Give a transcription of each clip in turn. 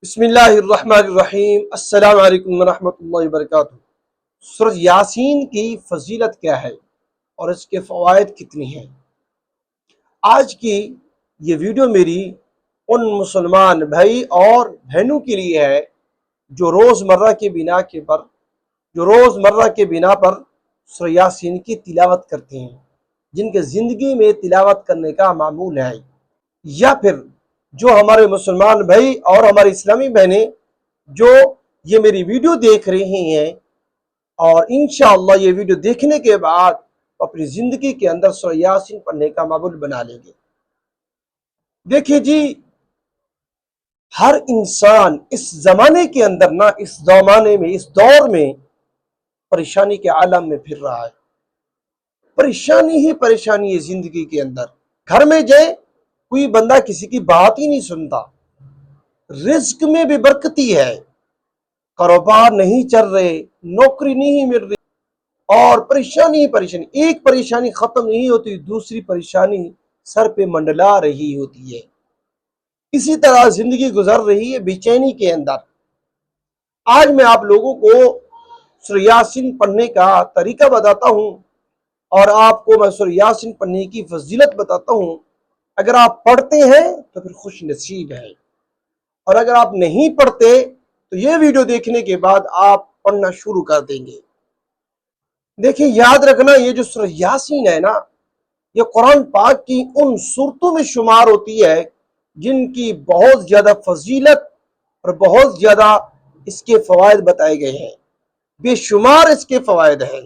بسم اللہ الرحمن الرحیم۔ السلام علیکم ورحمۃ اللہ وبرکاتہ۔ سورۃ یاسین کی فضیلت کیا ہے اور اس کے فوائد کتنی ہیں؟ آج کی یہ ویڈیو میری ان مسلمان بھائی اور بہنوں کے لیے ہے جو روزمرہ کے بنا پر سورۃ یاسین کی تلاوت کرتے ہیں، جن کے زندگی میں تلاوت کرنے کا معمول ہے، یا پھر جو ہمارے مسلمان بھائی اور ہماری اسلامی بہنیں جو یہ میری ویڈیو دیکھ رہے ہیں اور انشاءاللہ یہ ویڈیو دیکھنے کے بعد اپنی زندگی کے اندر سورۃ یاسین پڑھنے کا معمول بنا لیں گے۔ دیکھیے جی، ہر انسان اس زمانے کے اندر اس دور میں پریشانی کے عالم میں پھر رہا ہے۔ پریشانی ہی پریشانی ہے زندگی کے اندر۔ گھر میں جائے کوئی بندہ کسی کی بات ہی نہیں سنتا، رزق میں بھی برکتی ہے، کاروبار نہیں چل رہے، نوکری نہیں مل رہی، اور پریشانی ہی پریشانی، ایک پریشانی ختم نہیں ہوتی، دوسری پریشانی سر پہ منڈلا رہی ہوتی ہے۔ اسی طرح زندگی گزر رہی ہے بے چینی کے اندر۔ آج میں آپ لوگوں کو سورۃ یاسین پڑھنے کا طریقہ بتاتا ہوں اور آپ کو میں سورۃ یاسین پڑھنے کی فضیلت بتاتا ہوں۔ اگر آپ پڑھتے ہیں تو پھر خوش نصیب ہے، اور اگر آپ نہیں پڑھتے تو یہ ویڈیو دیکھنے کے بعد آپ پڑھنا شروع کر دیں گے۔ دیکھیں، یاد رکھنا، یہ جو سورۃ یاسین ہے نا، یہ قرآن پاک کی ان سورتوں میں شمار ہوتی ہے جن کی بہت زیادہ فضیلت اور بہت زیادہ اس کے فوائد بتائے گئے ہیں۔ بے شمار اس کے فوائد ہیں،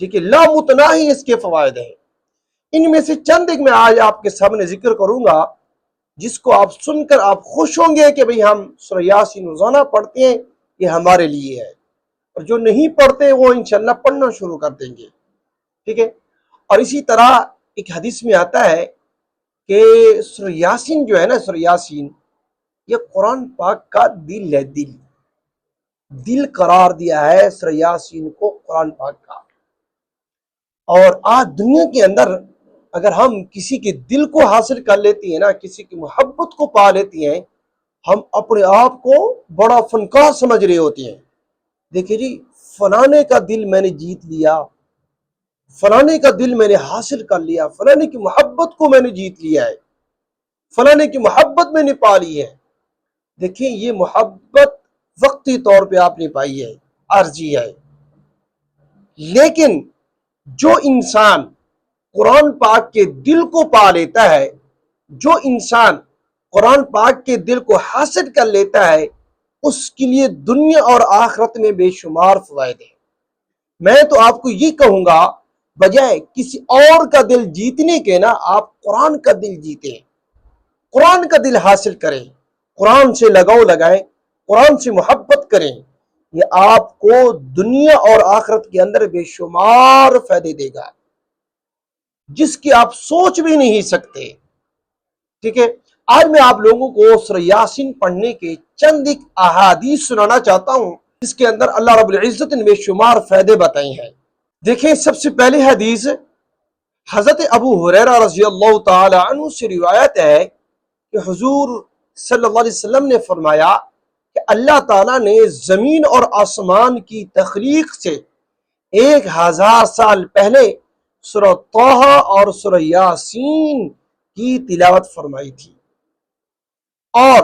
ٹھیک ہے، لامتناہی اس کے فوائد ہیں۔ ان میں سے چند ایک میں آج آپ کے سامنے ذکر کروں گا، جس کو آپ سن کر آپ خوش ہوں گے کہ بھئی ہم سورۃ یاسین روزانہ پڑھتے ہیں، یہ ہمارے لیے ہے، اور جو نہیں پڑھتے وہ انشاءاللہ پڑھنا شروع کر دیں گے، ٹھیک ہے۔ اور اسی طرح ایک حدیث میں آتا ہے کہ سورۃ یاسین جو ہے نا، سورۃ یاسین یہ قرآن پاک کا دل ہے، دل قرار دیا ہے سورۃ یاسین کو قرآن پاک کا۔ اور آج دنیا کے اندر اگر ہم کسی کے دل کو حاصل کر لیتی ہیں نا، کسی کی محبت کو پا لیتی ہیں، ہم اپنے آپ کو بڑا فنکار سمجھ رہے ہوتے ہیں۔ دیکھیں جی، فلانے کا دل میں نے جیت لیا، فلانے کا دل میں نے حاصل کر لیا، فلانے کی محبت کو میں نے جیت لیا ہے، فلانے کی محبت میں نے پا لی ہے۔ دیکھیں، یہ محبت وقتی طور پہ آپ نے پائی ہے، عارضی ہے، لیکن جو انسان قرآن پاک کے دل کو پا لیتا ہے، جو انسان قرآن پاک کے دل کو حاصل کر لیتا ہے، اس کے لیے دنیا اور آخرت میں بے شمار فوائد ہیں۔ میں تو آپ کو یہ کہوں گا، بجائے کسی اور کا دل جیتنے کے نا، آپ قرآن کا دل جیتیں، قرآن کا دل حاصل کریں، قرآن سے لگاؤ لگائیں، قرآن سے محبت کریں۔ یہ آپ کو دنیا اور آخرت کے اندر بے شمار فائدے دے گا، جس کی آپ سوچ بھی نہیں سکتے، ٹھیک ہے۔ آج میں آپ لوگوں کو سورۃ یاسین پڑھنے کے چند ایک احادیث سنانا چاہتا ہوں، جس کے اندر اللہ رب العزت نے بے شمار فائدے بتائے ہیں۔ دیکھیں، سب سے پہلی حدیث حضرت ابو ہریرہ رضی اللہ تعالی عنہ سے روایت ہے کہ حضور صلی اللہ علیہ وسلم نے فرمایا کہ اللہ تعالیٰ نے زمین اور آسمان کی تخلیق سے 1000 سال پہلے سورہ طٰہٰ اور سورہ یاسین کی تلاوت فرمائی تھی، اور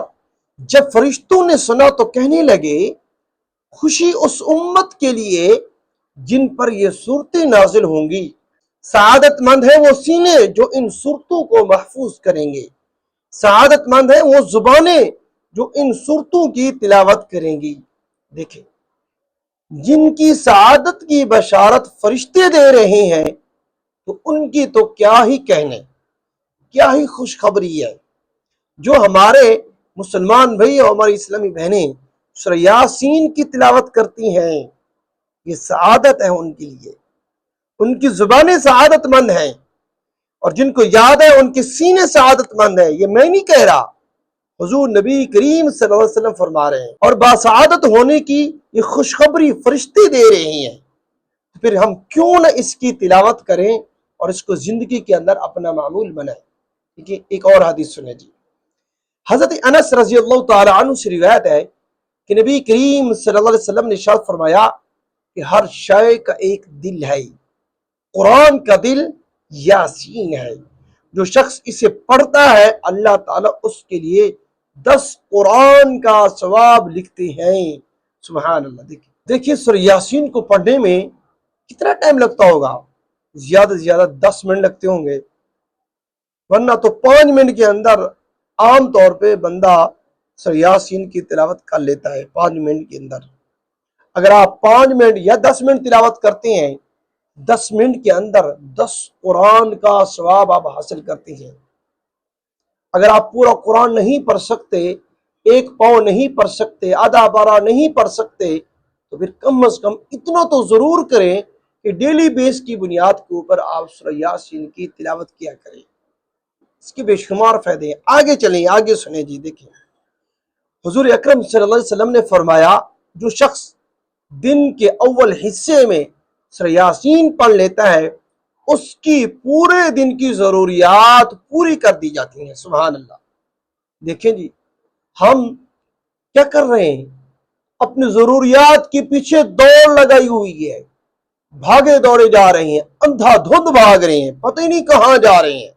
جب فرشتوں نے سنا تو کہنے لگے، خوشی اس امت کے لیے جن پر یہ صورتیں نازل ہوں گی، سعادت مند ہے وہ سینے جو ان صورتوں کو محفوظ کریں گے، سعادت مند ہے وہ زبانیں جو ان صورتوں کی تلاوت کریں گی۔ دیکھیں، جن کی سعادت کی بشارت فرشتے دے رہے ہیں تو ان کی تو کیا ہی کہنے، کیا ہی خوشخبری ہے۔ جو ہمارے مسلمان بھائی اور ہماری اسلامی بہنیں سورۃ یاسین کی تلاوت کرتی ہیں، یہ سعادت ہے ان کے لیے، ان کی زبانیں سعادت مند ہیں، اور جن کو یاد ہے ان کے سینے سعادت مند ہیں۔ یہ میں نہیں کہہ رہا، حضور نبی کریم صلی اللہ علیہ وسلم فرما رہے ہیں، اور باسعادت ہونے کی یہ خوشخبری فرشتے دے رہے ہیں۔ پھر ہم کیوں نہ اس کی تلاوت کریں اور اس کو زندگی کے اندر اپنا معمول بنائیں۔ ٹھیک ہے، ایک اور حدیث سنیں جی۔ حضرت انس رضی اللہ تعالی عنہ سے روایت ہے کہ نبی کریم صلی اللہ علیہ وسلم نے ارشاد فرمایا کہ ہر شے کا ایک دل ہے، قرآن کا دل یاسین ہے، جو شخص اسے پڑھتا ہے اللہ تعالیٰ اس کے لیے 10 قرآن کا ثواب لکھتے ہیں۔ سبحان اللہ۔ دیکھیے سورہ یاسین کو پڑھنے میں کتنا ٹائم لگتا ہوگا؟ زیادہ سے زیادہ 10 منٹ لگتے ہوں گے، ورنہ تو 5 منٹ کے اندر عام طور پہ بندہ سورہ یاسین کی تلاوت کر لیتا ہے۔ 5 منٹ کے اندر اگر آپ 5 منٹ یا 10 منٹ تلاوت کرتے ہیں، 10 منٹ کے اندر 10 قرآن کا ثواب آپ حاصل کرتے ہیں۔ اگر آپ پورا قرآن نہیں پڑھ سکتے، 1 پاؤں نہیں پڑھ سکتے، آدھا پارہ نہیں پڑھ سکتے، تو پھر کم از کم اتنا تو ضرور کریں کہ ڈیلی بیس کی بنیاد کے اوپر آپ سورہ یاسین کی تلاوت کیا کریں۔ اس کے بے شمار فائدے ہیں۔ آگے چلیں، آگے سنیں جی۔ دیکھیں حضور اکرم صلی اللہ علیہ وسلم نے فرمایا جو شخص دن کے اول حصے میں سورہ یاسین پڑھ لیتا ہے اس کی پورے دن کی ضروریات پوری کر دی جاتی ہیں۔ سبحان اللہ۔ دیکھیں جی ہم کیا کر رہے ہیں؟ اپنی ضروریات کے پیچھے دوڑ لگائی ہوئی ہے، بھاگے دوڑے جا رہے ہیں، اندھا دھند بھاگ رہے ہیں، پتہ ہی نہیں کہاں جا رہے ہیں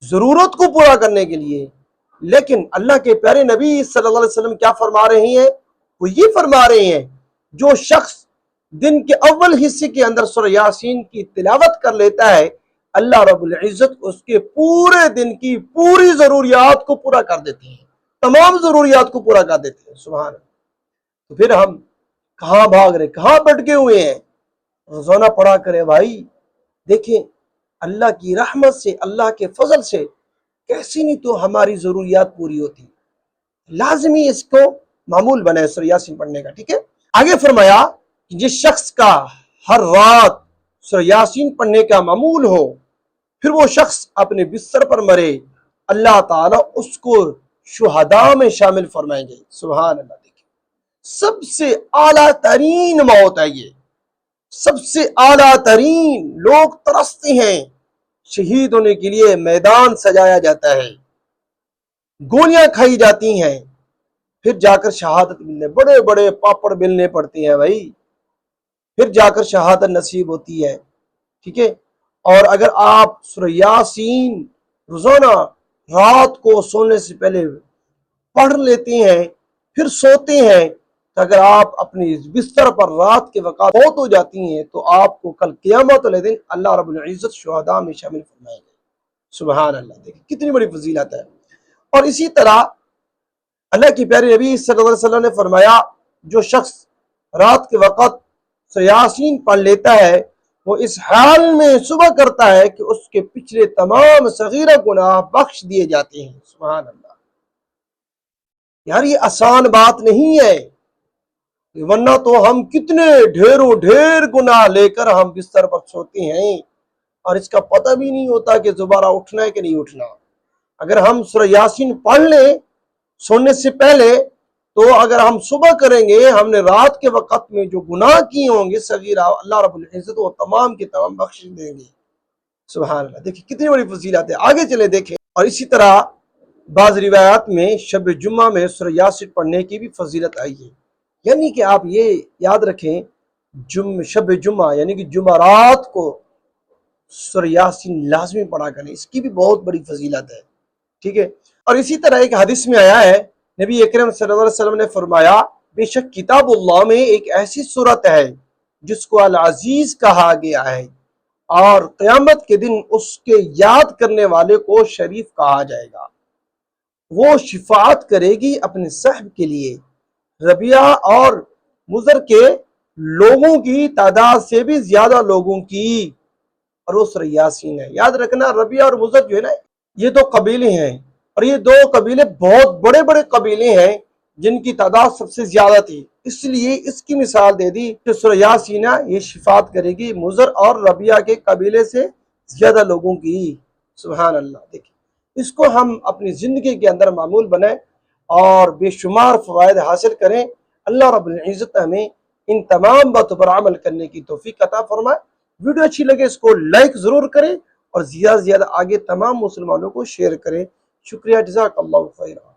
ضرورت کو پورا کرنے کے لیے۔ لیکن اللہ کے پیارے نبی صلی اللہ علیہ وسلم کیا فرما رہے ہیں؟ وہ یہ فرما رہے ہیں جو شخص دن کے اول حصے کے اندر سورہ یاسین کی تلاوت کر لیتا ہے اللہ رب العزت اس کے پورے دن کی پوری ضروریات کو پورا کر دیتے ہیں، تمام ضروریات کو پورا کر دیتے ہیں۔ سبحان اللہ۔ تو پھر ہم کہاں بھاگ رہے، کہاں بٹکے ہوئے ہیں؟ روزانہ پڑھا کرے بھائی۔ دیکھیں اللہ کی رحمت سے، اللہ کے فضل سے کیسی نہیں تو ہماری ضروریات پوری ہوتی۔ لازمی اس کو معمول بنائے سورہ یاسین پڑھنے کا، ٹھیک ہے؟ آگے فرمایا کہ جس شخص کا ہر رات سورہ یاسین پڑھنے کا معمول ہو پھر وہ شخص اپنے بستر پر مرے اللہ تعالیٰ اس کو شہداء میں شامل فرمائیں گے۔ سبحان اللہ۔ دیکھیں سب سے اعلیٰ ترین موت ہے یہ، سب سے اعلیٰ ترین۔ لوگ ترستے ہیں شہید ہونے کے لیے، میدان سجایا جاتا ہے، گولیاں کھائی جاتی ہیں، پھر جا کر شہادت ملنے، بڑے بڑے پاپڑ ملنے پڑتے ہیں بھائی، پھر جا کر شہادت نصیب ہوتی ہے، ٹھیک ہے؟ اور اگر آپ سورہ یاسین روزانہ رات کو سونے سے پہلے پڑھ لیتے ہیں پھر سوتے ہیں تو اگر آپ اپنی بستر پر رات کے وقت فوت ہو جاتی ہیں تو آپ کو کل قیامت والے دن اللہ رب العزت شہداء میں شامل فرمائیں گے۔ سبحان اللہ۔ دیکھیں کتنی بڑی فضیلت ہے۔ اور اسی طرح اللہ کی پیارے نبی صلی اللہ علیہ وسلم نے فرمایا جو شخص رات کے وقت سورہ یاسین پڑھ لیتا ہے وہ اس حال میں صبح کرتا ہے کہ اس کے پچھلے تمام صغیرہ گناہ بخش دیے جاتے ہیں۔ سبحان اللہ۔ یار یہ آسان بات نہیں ہے، ورنہ تو ہم کتنے ڈھیروں ڈھیر گناہ لے کر ہم بستر پر سوتے ہیں اور اس کا پتہ بھی نہیں ہوتا کہ دوبارہ اٹھنا ہے کہ نہیں اٹھنا۔ اگر ہم سورہ یاسین پڑھ لیں سونے سے پہلے تو اگر ہم صبح کریں گے ہم نے رات کے وقت میں جو گناہ کیے ہوں گے صغیرہ اللہ رب العزت وہ تمام کے تمام بخش دیں گے۔ سبحان اللہ۔ دیکھیں کتنی بڑی فضیلت ہے۔ آگے چلے دیکھیں۔ اور اسی طرح بعض روایات میں شب جمعہ میں سورہ یاسین پڑھنے کی بھی فضیلت آئی ہے، یعنی کہ آپ یہ یاد رکھیں شب جمعہ یعنی کہ جمعرات کو سورہ یاسین لازمی پڑھا کریں، اس کی بھی بہت بڑی فضیلت ہے، ٹھیک ہے؟ اور اسی طرح ایک حدیث میں آیا ہے نبی اکرم صلی اللہ علیہ وسلم نے فرمایا بے شک کتاب اللہ میں ایک ایسی صورت ہے جس کو العزیز کہا گیا ہے اور قیامت کے دن اس کے یاد کرنے والے کو شریف کہا جائے گا۔ وہ شفاعت کرے گی اپنے صحب کے لیے، ربیہ اور مضر کے لوگوں کی تعداد سے بھی زیادہ لوگوں کی، اور وہ سورہ یاسین ہے۔ یاد رکھنا ربیہ اور مضر جو ہے نا یہ 2 قبیلے ہیں اور یہ 2 قبیلے بہت بڑے بڑے قبیلے ہیں جن کی تعداد سب سے زیادہ تھی، اس لیے اس کی مثال دے دی کہ سورہ یاسین یہ شفاعت کرے گی مضر اور ربیہ کے قبیلے سے زیادہ لوگوں کی۔ سبحان اللہ۔ دیکھیں اس کو ہم اپنی زندگی کے اندر معمول بنائیں اور بے شمار فوائد حاصل کریں۔ اللہ رب العزت ہمیں ان تمام باتوں پر عمل کرنے کی توفیق عطا فرمائے۔ ویڈیو اچھی لگے اس کو لائک ضرور کریں اور زیادہ سے زیادہ آگے تمام مسلمانوں کو شیئر کریں۔ شکریہ، جزاک اللہ خیر۔